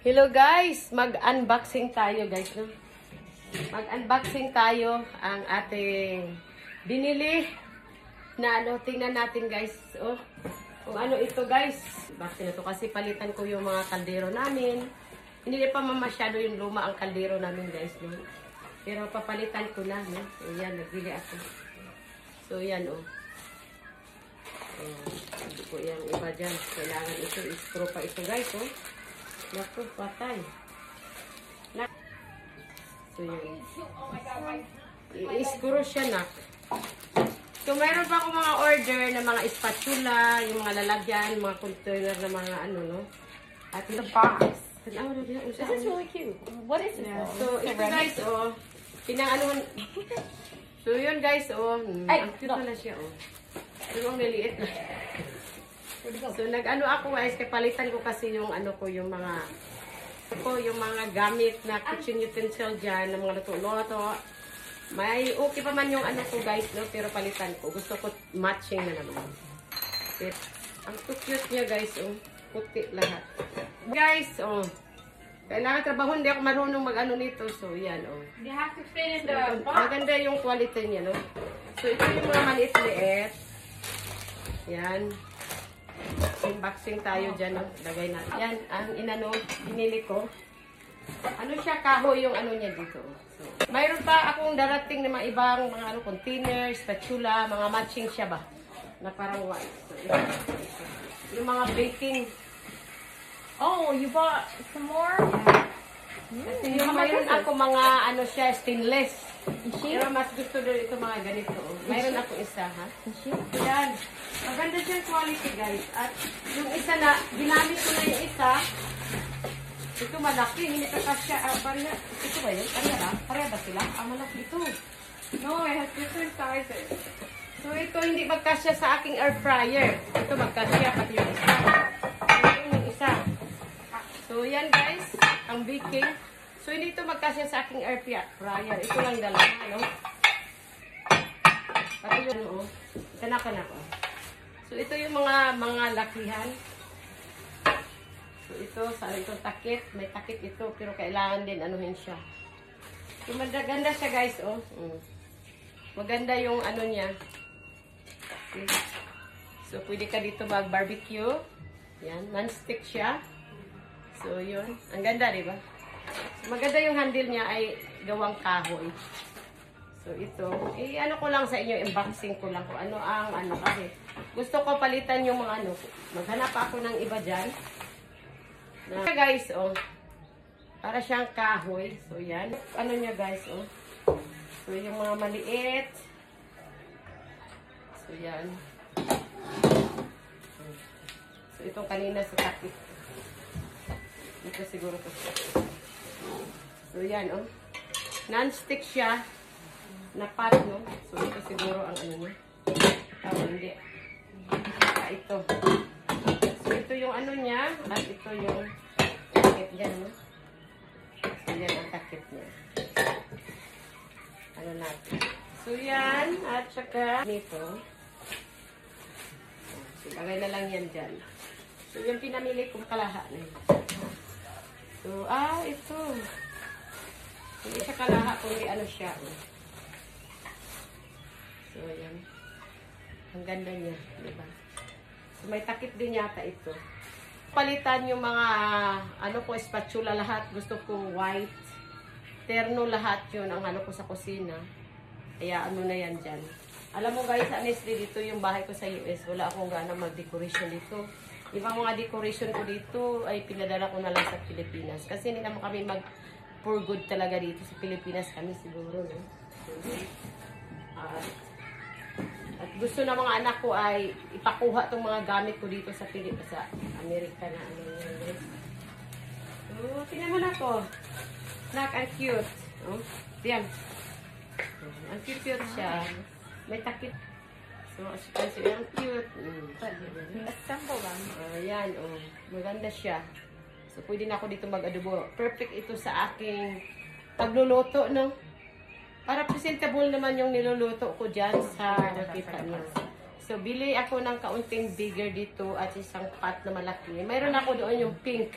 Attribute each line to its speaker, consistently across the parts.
Speaker 1: Hello guys, mag-unboxing tayo guys, no? Mag-unboxing tayo ang ating binili na ano, tingnan natin guys, oh. Kung ano ito guys. Bakit na to? Kasi palitan ko yung mga kaldero namin. Hindi pa masyado yung luma ang kaldero namin guys, no? Pero papalitan ko na, no? So yan, nagbili ako. So yan, oh. Hindi ko yung iba dyan. Kailangan ito, i-screw pa ito guys, oh. Naku, patay. So, yun. I-screw siya, nak. So, mayroon pa ako mga order na mga spatula, yung mga lalagyan, mga container na mga ano, no? At the box. This
Speaker 2: is really cute. What is this?
Speaker 1: Yeah. So, ito guys, oh. Pinang-anuhan. So, yun guys, oh. Ang cute na siya, oh. So, ang liliit na. So, nag-ano ako guys, palitan ko kasi yung ano ko, yung mga gamit na kitchen utensil dyan, ng mga luto-luto. May okay pa man yung ano ko guys, no? Pero palitan ko. Gusto ko matching na naman. Okay. Ang cute niya guys, oh. Puti lahat. Guys, oh. Kailangan trabaho, hindi ako marunong mag-ano nito. So, yan, oh.
Speaker 2: You have to fit in the box.
Speaker 1: Maganda yung quality niya, no? So, ito yung mga maliit-liit. Yan. Unboxing tayo dyan, no? Lagay natin. Yan, ang inano, binili ko. Ano siya, kahoy yung ano niya dito. So, mayroon pa akong darating na mga ibang mga ano, container, spatula, mga matching siya ba? Na parang white. So, yung mga baking.
Speaker 2: Oh, you bought some more?
Speaker 1: Kasi yung mayroon ako mga ano siya, stainless. Pero mas gusto doon ito mga ganito. Mayroon ako isa, ha? Yan. Maganda siyang quality, guys. At yung isa na, ginamit ko na yung isa. Ito malaki, hindi ka kasya. Pareha. Ito ba yun? Pareha ba sila? Malaki ito.
Speaker 2: No, it has different sizes.
Speaker 1: So, ito hindi magkasya sa aking air fryer. Ito magkasya, pati yung isa. Ito yung isa. So, yan guys, ang baking. So, hindi ito magkasya sa aking air fryer. Ito lang dalawa, no? Pati yung ano, oh. Kanak-kanak, oh. So, ito yung mga lakihan. So, ito, sa itong takip. May takip ito, pero kailangan din anuhin siya. So, maganda siya, guys, oh. Maganda yung ano niya. Okay. So, pwede ka dito mag-barbecue. Yan, non-stick siya. So, yun. Ang ganda, di ba? So, maganda yung handle niya ay gawang kahoy. So, ito. Ano ko lang sa inyo, unboxing ko lang kung ano ang ano kasi. Gusto ko palitan yung mga ano. Maghanap ako ng iba dyan. Na, guys, oh. Para siyang kahoy. So, yan. Ano niya, guys, oh. So, yung mga maliit. So, yan. So, itong kanina sa takip. Ito siguro ko siya. So, yan, oh. Non-stick siya. Na pot, no? So, ito siguro ang ano niya. Hindi. Ito. So, ito yung ano niya. At ito yung takip dyan, no? So, yan ang takip niya. Ano natin. So, yan. At saka, nito. So, bagay na lang yan dyan. So, yung pinamili kong kalaha na yun. So, ito. Hindi siya kalaha, kundi ano siya. So, yan. Ang ganda niya, diba? So, may takip din yata ito. Palitan yung mga, ano ko, spatula lahat. Gusto ko white. Terno lahat yun ang ano ko sa kusina. Kaya ano na yan dyan. Alam mo guys, honestly, dito yung bahay ko sa US. Wala akong gana mag-decoration dito. Ibang mga decoration ko dito ay pinadala ko na lang sa Pilipinas. Kasi hindi naman kami for good talaga dito sa Pilipinas kami siguro. No? At gusto ng mga anak ko ay ipakuha itong mga gamit ko dito sa Amerika na ano yun. So, tingnan mo na ko. Nak, ang cute. Oh, diyan. Ang cute siya. May takip. So, as you can see, ang cute.
Speaker 2: Assemble lang.
Speaker 1: Ayan, oh. Maganda siya. So, pwede na ako dito mag-adobo. Perfect ito sa aking pagluluto, no? Para presentable naman yung niluluto ko dyan sa nakita niyo. So, bili ako ng kaunting bigger dito at isang pot na malaki. Mayroon ako doon yung pink.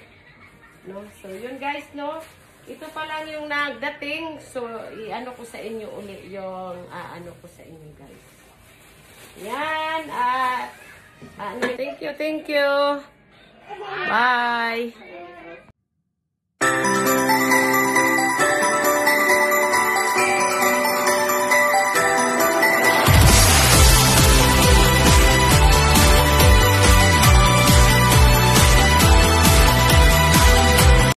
Speaker 1: No? So, yun guys, no? Ito pa lang yung nagdating. So, i-ano ko sa inyo uli yung ano ko sa inyo, guys. Yan. Thank you, thank you. Bye.